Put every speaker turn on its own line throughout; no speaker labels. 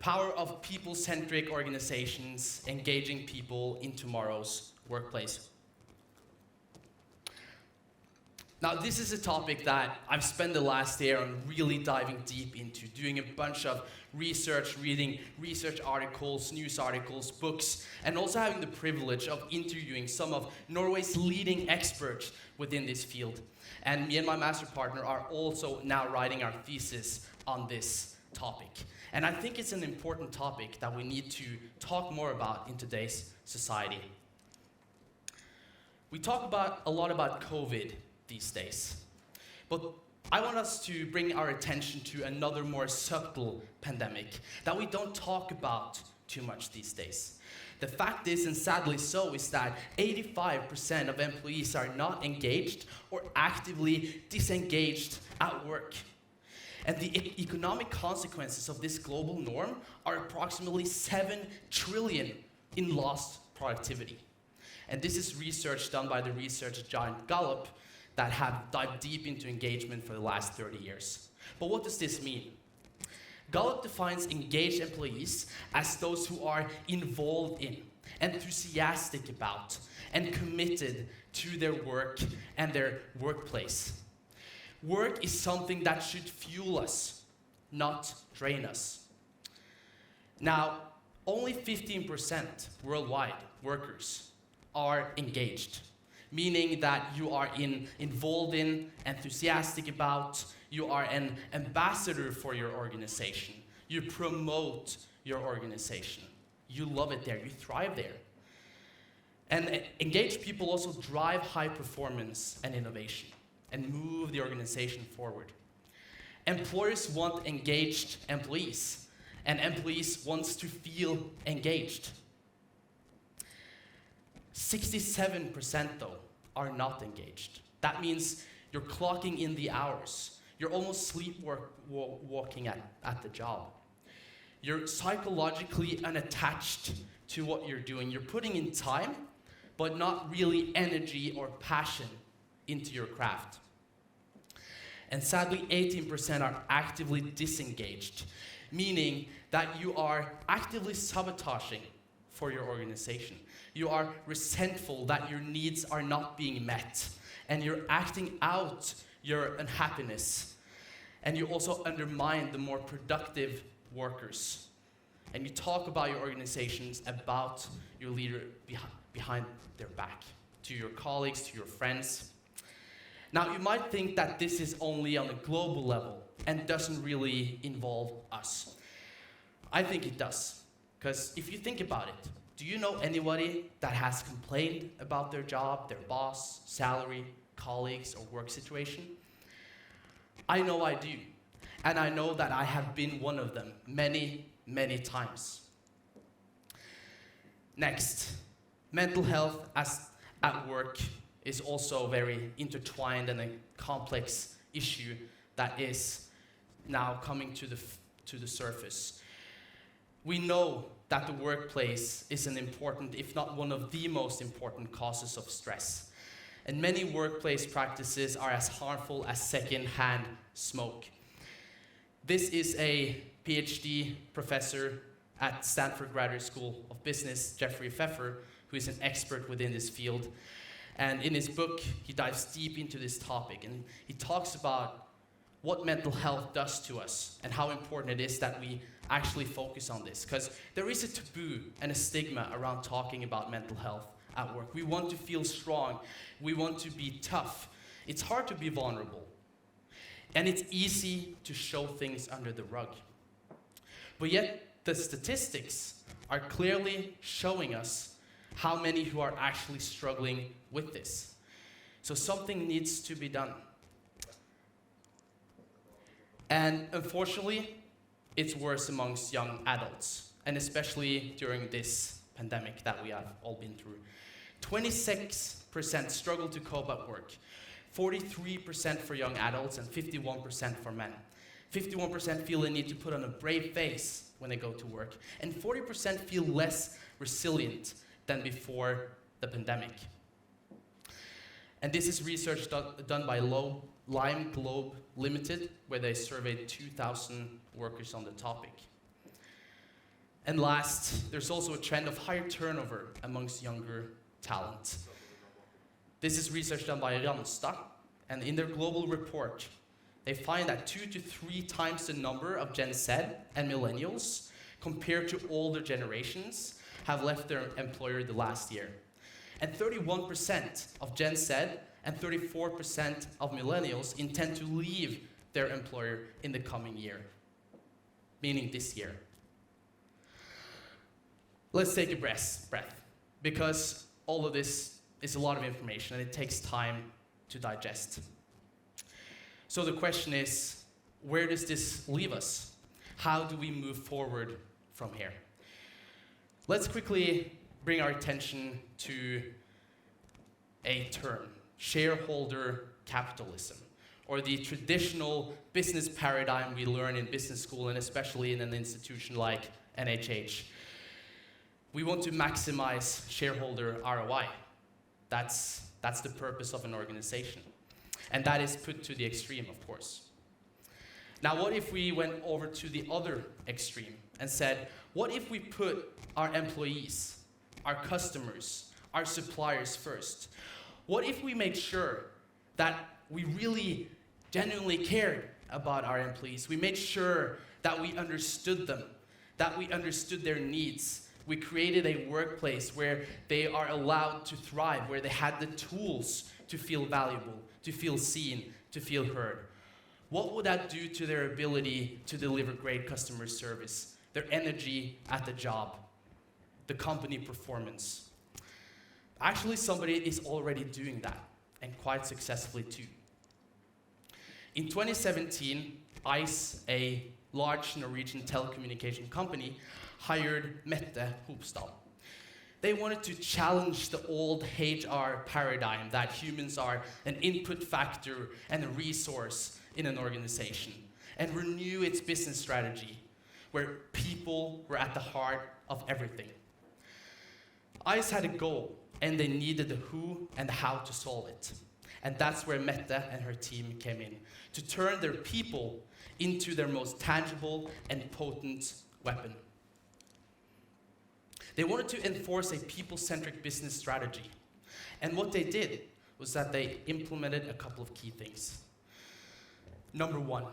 Power of people-centric organizations engaging people in tomorrow's workplace. Now, this is a topic that I've spent the last year on really diving deep into, doing a bunch of research, reading research articles, news articles, books, and also having the privilege of interviewing some of Norway's leading experts within this field. And me and my master partner are also now writing our thesis on this topic. And I think it's an important topic that we need to talk more about in today's society. We talk a lot about COVID these days, but I want us to bring our attention to another more subtle pandemic that we don't talk about too much these days. The fact is, and sadly so, is that 85% of employees are not engaged or actively disengaged at work. And the economic consequences of this global norm are approximately 7 trillion in lost productivity. And this is research done by the research giant Gallup that have dived deep into engagement for the last 30 years. But what does this mean? Gallup defines engaged employees as those who are involved in, enthusiastic about, and committed to their work and their workplace. Work is something that should fuel us, not drain us. Now, only 15% worldwide workers are engaged, meaning that you are involved in, enthusiastic about, you are an ambassador for your organization. You promote your organization. You love it there, you thrive there. And engaged people also drive high performance and innovation and move the organization forward. Employers want engaged employees, and employees want to feel engaged. 67% though are not engaged. That means you're clocking in the hours. You're almost sleepwalking at the job. You're psychologically unattached to what you're doing. You're putting in time, but not really energy or passion into your craft. And sadly, 18% are actively disengaged, meaning that you are actively sabotaging for your organization. You are resentful that your needs are not being met, and you're acting out your unhappiness. And you also undermine the more productive workers. And you talk about your organizations, about your leader behind their back, to your colleagues, to your friends. Now, you might think that this is only on a global level and doesn't really involve us. I think it does, because if you think about it, do you know anybody that has complained about their job, their boss, salary, colleagues, or work situation? I know I do, and I know that I have been one of them many, many times. Next, mental health at work is also very intertwined and a complex issue that is now coming to the surface. We know that the workplace is an important, if not one of the most important causes of stress. And many workplace practices are as harmful as secondhand smoke. This is a PhD professor at Stanford Graduate School of Business, Jeffrey Pfeffer, who is an expert within this field. And in his book, he dives deep into this topic, and he talks about what mental health does to us and how important it is that we actually focus on this. Because there is a taboo and a stigma around talking about mental health at work. We want to feel strong. We want to be tough. It's hard to be vulnerable. And it's easy to show things under the rug. But yet, the statistics are clearly showing us how many who are actually struggling with this. So something needs to be done. And unfortunately, it's worse amongst young adults, and especially during this pandemic that we have all been through. 26% struggle to cope at work, 43% for young adults, and 51% for men. 51% feel the need to put on a brave face when they go to work, and 40% feel less resilient than before the pandemic. And this is research done by Lime Globe Limited, where they surveyed 2,000 workers on the topic. And last, there's also a trend of higher turnover amongst younger talent. This is research done by Randstad, and in their global report, they find that 2 to 3 times the number of Gen Z and millennials compared to older generations have left their employer the last year. And 31% of Gen Z and 34% of millennials intend to leave their employer in the coming year, meaning this year. Let's take a breath, because all of this is a lot of information and it takes time to digest. So the question is, where does this leave us? How do we move forward from here? Let's quickly bring our attention to a term, shareholder capitalism, or the traditional business paradigm we learn in business school, and especially in an institution like NHH. We want to maximize shareholder ROI. That's the purpose of an organization. And that is put to the extreme, of course. Now, what if we went over to the other extreme and said, what if we put our employees, our customers, our suppliers first? What if we made sure that we really genuinely cared about our employees? We made sure that we understood them, that we understood their needs. We created a workplace where they are allowed to thrive, where they had the tools to feel valuable, to feel seen, to feel heard. What would that do to their ability to deliver great customer service, their energy at the job, the company performance? Actually, somebody is already doing that, and quite successfully too. In 2017, ICE, a large Norwegian telecommunication company, hired Mette Hopstad. They wanted to challenge the old HR paradigm that humans are an input factor and a resource in an organization, and renew its business strategy, where people were at the heart of everything. ICE had a goal, and they needed the who and the how to solve it. And that's where Mette and her team came in, to turn their people into their most tangible and potent weapon. They wanted to enforce a people-centric business strategy. And what they did was that they implemented a couple of key things. Number one,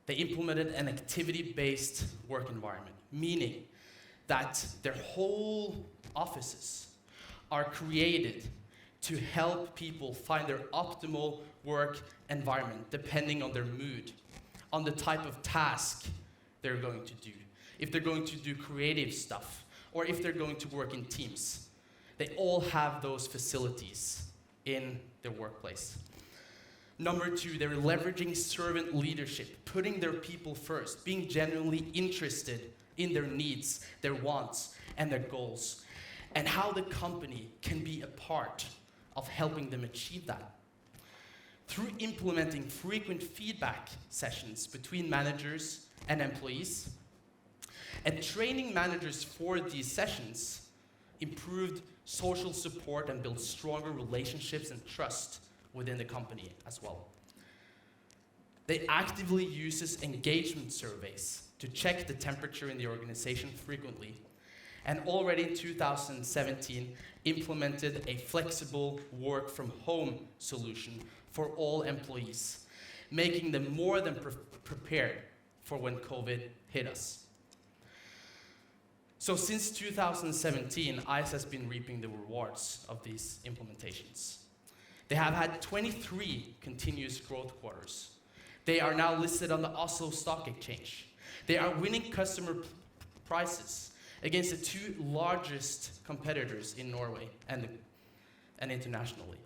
they implemented an activity-based work environment, meaning that their whole offices are created to help people find their optimal work environment depending on their mood, on the type of task they're going to do. If they're going to do creative stuff, or if they're going to work in teams. They all have those facilities in their workplace. Number two, they're leveraging servant leadership, putting their people first, being genuinely interested in their needs, their wants, and their goals, and how the company can be a part of helping them achieve that. Through implementing frequent feedback sessions between managers and employees, and training managers for these sessions improved social support and built stronger relationships and trust within the company as well. They actively use engagement surveys to check the temperature in the organization frequently, and already in 2017 implemented a flexible work from home solution for all employees, making them more than prepared for when COVID hit us. So since 2017, ICE has been reaping the rewards of these implementations. They have had 23 continuous growth quarters. They are now listed on the Oslo Stock Exchange. They are winning customer prizes against the 2 largest competitors in Norway and internationally.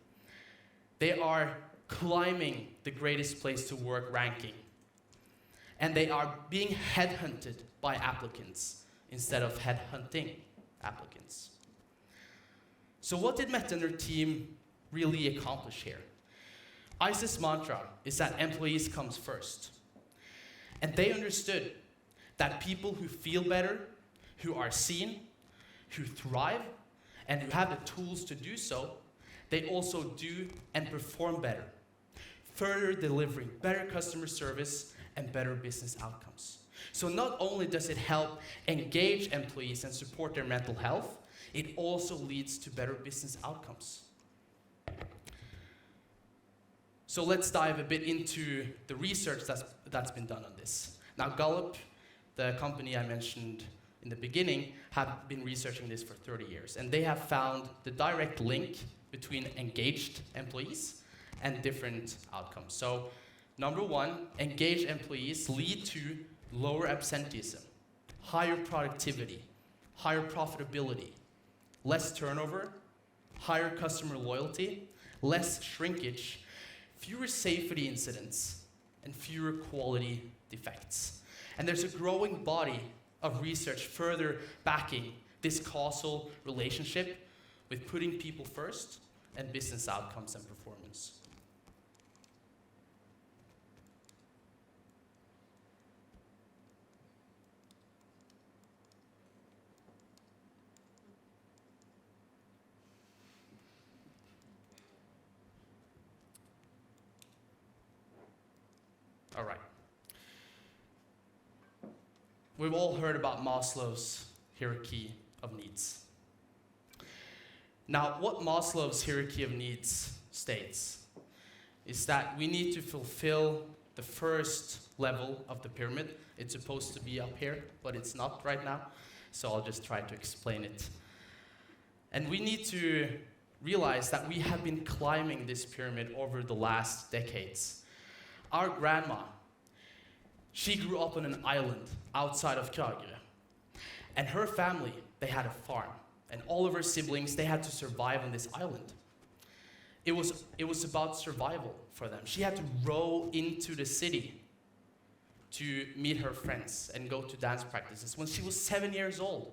They are climbing the greatest place to work ranking. And they are being headhunted by applicants instead of headhunting applicants. So what did Mette and her team really accomplish here? ICE's mantra is that employees comes first. And they understood that people who feel better, who are seen, who thrive, and who have the tools to do so, they also do and perform better, further delivering better customer service and better business outcomes. So not only does it help engage employees and support their mental health, it also leads to better business outcomes. So let's dive a bit into the research that's been done on this. Now Gallup, the company I mentioned in the beginning, have been researching this for 30 years, and they have found the direct link between engaged employees and different outcomes. So number one, engaged employees lead to lower absenteeism, higher productivity, higher profitability, less turnover, higher customer loyalty, less shrinkage, fewer safety incidents, and fewer quality defects. And there's a growing body of research further backing this causal relationship with putting people first and business outcomes and performance. All right. We've all heard about Maslow's hierarchy of needs. Now, what Maslow's hierarchy of needs states is that we need to fulfill the first level of the pyramid. It's supposed to be up here, but it's not right now, so I'll just try to explain it. And we need to realize that we have been climbing this pyramid over the last decades. Our grandma, she grew up on an island outside of Kragerø. And her family, they had a farm. And all of her siblings, they had to survive on this island. It was about survival for them. She had to row into the city to meet her friends and go to dance practices when she was 7 years old.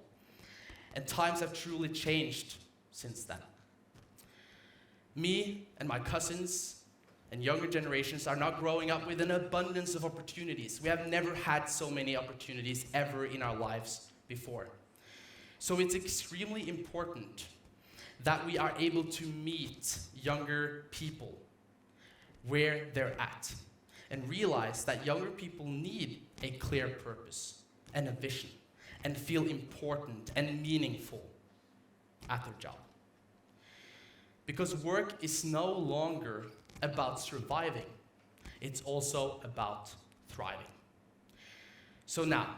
And times have truly changed since then. Me and my cousins and younger generations are now growing up with an abundance of opportunities. We have never had so many opportunities ever in our lives before. So it's extremely important that we are able to meet younger people where they're at and realize that younger people need a clear purpose and a vision and feel important and meaningful at their job. Because work is no longer about surviving, it's also about thriving. So now,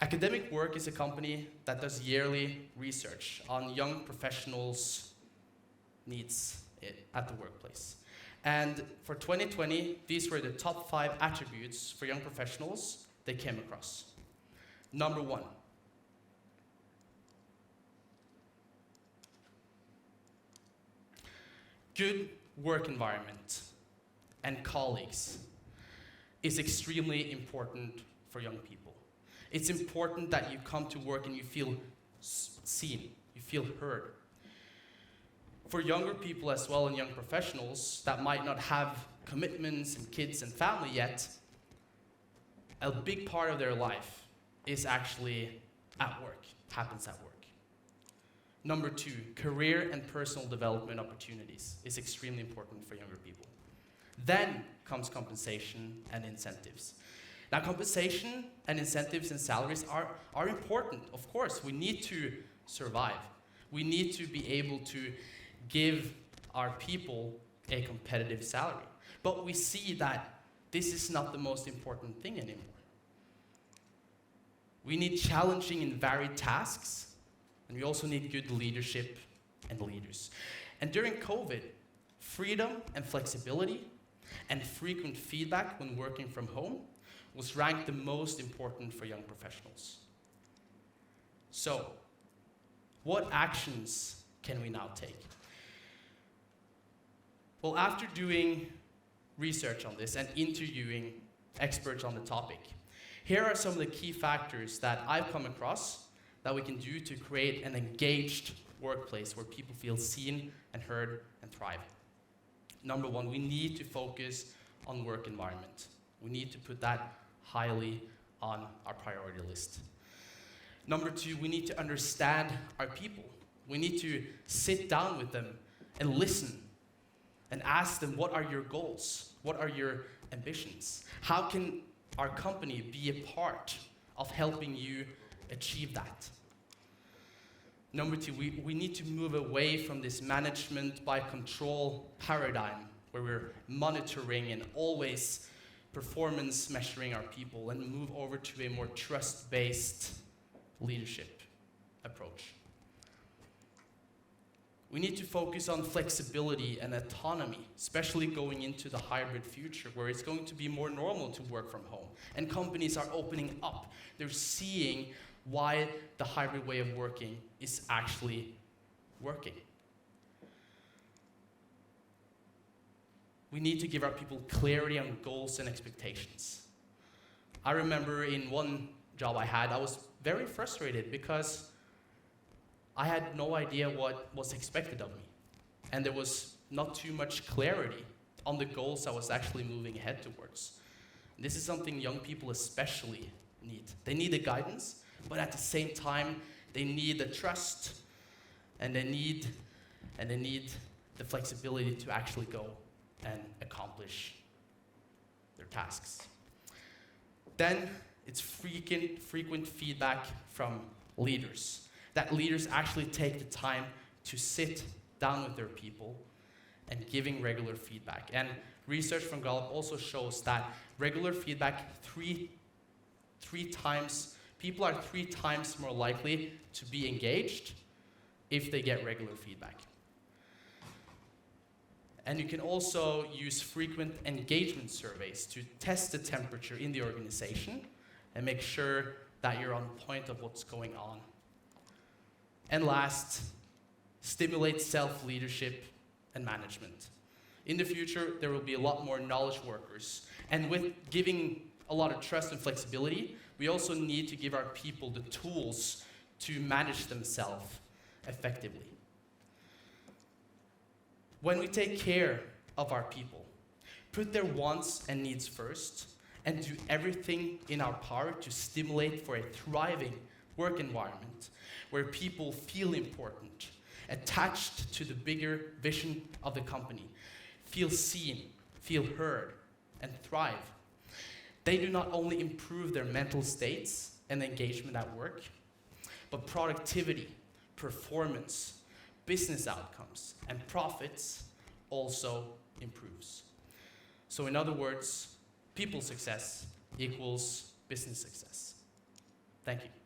Academic Work is a company that does yearly research on young professionals' needs at the workplace. And for 2020, these were the top 5 attributes for young professionals they came across. Number 1, good work environment and colleagues is extremely important for young people. It's important that you come to work and you feel seen, you feel heard. For younger people as well and young professionals that might not have commitments and kids and family yet, a big part of their life is actually at work, happens at work. Number 2, career and personal development opportunities is extremely important for younger people. Then comes compensation and incentives. Now, compensation and incentives and salaries are important. Of course, we need to survive. We need to be able to give our people a competitive salary. But we see that this is not the most important thing anymore. We need challenging and varied tasks, and we also need good leadership and leaders. And during COVID, freedom and flexibility and frequent feedback when working from home was ranked the most important for young professionals. So, what actions can we now take? Well, after doing research on this and interviewing experts on the topic, here are some of the key factors that I've come across that we can do to create an engaged workplace where people feel seen and heard and thrive. Number 1, we need to focus on work environment. We need to put that highly on our priority list. Number 2, we need to understand our people. We need to sit down with them and listen and ask them, what are your goals? What are your ambitions? How can our company be a part of helping you achieve that? Number two, we need to move away from this management by control paradigm where we're monitoring and always performance measuring our people, and move over to a more trust-based leadership approach. We need to focus on flexibility and autonomy, especially going into the hybrid future where it's going to be more normal to work from home. And companies are opening up. They're seeing why the hybrid way of working is actually working. We need to give our people clarity on goals and expectations. I remember in one job I had, I was very frustrated because I had no idea what was expected of me. And there was not too much clarity on the goals I was actually moving ahead towards. And this is something young people especially need. They need the guidance, but at the same time, they need the trust, and they need the flexibility to actually go and accomplish their tasks. Then it's frequent feedback from leaders. That leaders actually take the time to sit down with their people and giving regular feedback. And research from Gallup also shows that regular feedback people are 3 times more likely to be engaged if they get regular feedback. And you can also use frequent engagement surveys to test the temperature in the organization and make sure that you're on point of what's going on. And last, stimulate self-leadership and management. In the future, there will be a lot more knowledge workers. And with giving a lot of trust and flexibility, we also need to give our people the tools to manage themselves effectively. When we take care of our people, put their wants and needs first, and do everything in our power to stimulate for a thriving work environment where people feel important, attached to the bigger vision of the company, feel seen, feel heard, and thrive. They do not only improve their mental states and engagement at work, but productivity, performance, business outcomes, and profits also improves. So in other words, people success equals business success. Thank you.